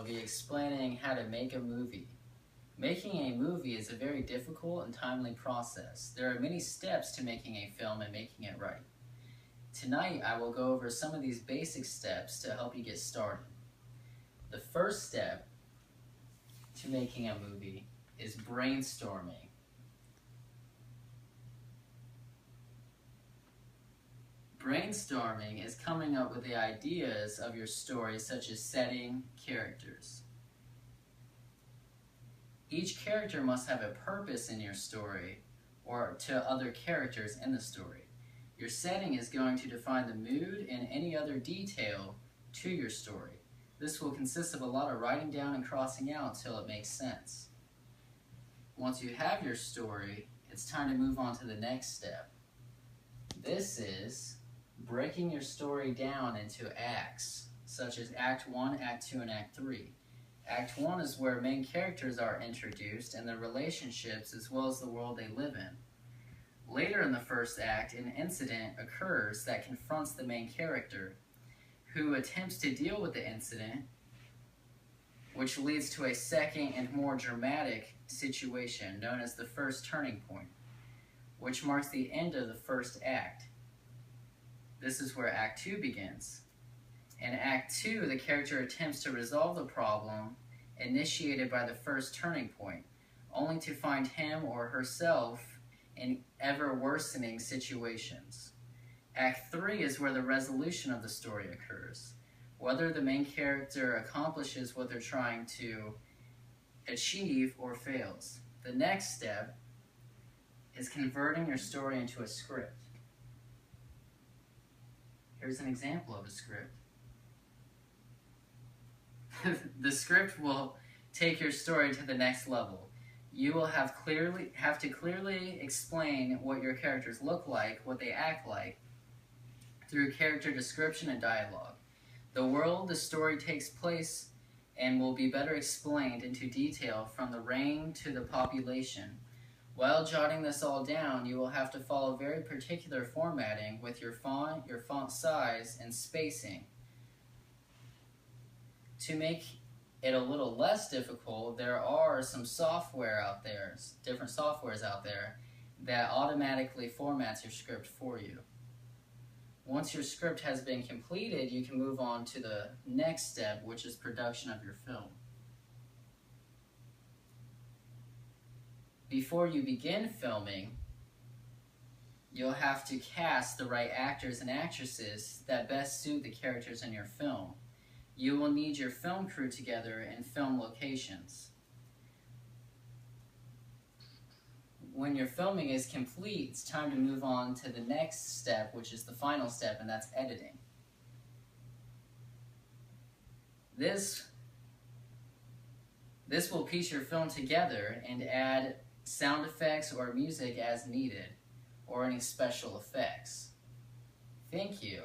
be explaining how to make a movie. Making a movie is a very difficult and timely process. There are many steps to making a film and making it right. Tonight, I will go over some of these basic steps to help you get started. The first step to making a movie is brainstorming. Brainstorming is coming up with the ideas of your story, such as setting, characters. Each character must have a purpose in your story or to other characters in the story. Your setting is going to define the mood and any other detail to your story. This will consist of a lot of writing down and crossing out until it makes sense. Once you have your story, it's time to move on to the next step. This is breaking your story down into acts, such as Act 1, Act 2, and Act 3. Act 1 is where main characters are introduced and their relationships as well as the world they live in. Later in the first act, an incident occurs that confronts the main character, who attempts to deal with the incident, which leads to a second and more dramatic situation known as the first turning point, which marks the end of the first act. This is where Act 2 begins. In Act 2, the character attempts to resolve the problem initiated by the first turning point, only to find him or herself in ever-worsening situations. Act 3 is where the resolution of the story occurs, whether the main character accomplishes what they're trying to achieve or fails. The next step is converting your story into a script. Here's an example of a script. The script will take your story to the next level. You will have to clearly explain what your characters look like, what they act like, through character description and dialogue. The world the story takes place and will be better explained into detail from the reign to the population. While jotting this all down, you will have to follow very particular formatting with your font size, and spacing. To make it a little less difficult, there are some software out there, different softwares out there, that automatically formats your script for you. Once your script has been completed, you can move on to the next step, which is production of your film. Before you begin filming, you'll have to cast the right actors and actresses that best suit the characters in your film. You will need your film crew together in film locations. When your filming is complete, it's time to move on to the next step, which is the final step, and that's editing. This will piece your film together and add sound effects or music as needed, or any special effects. Thank you.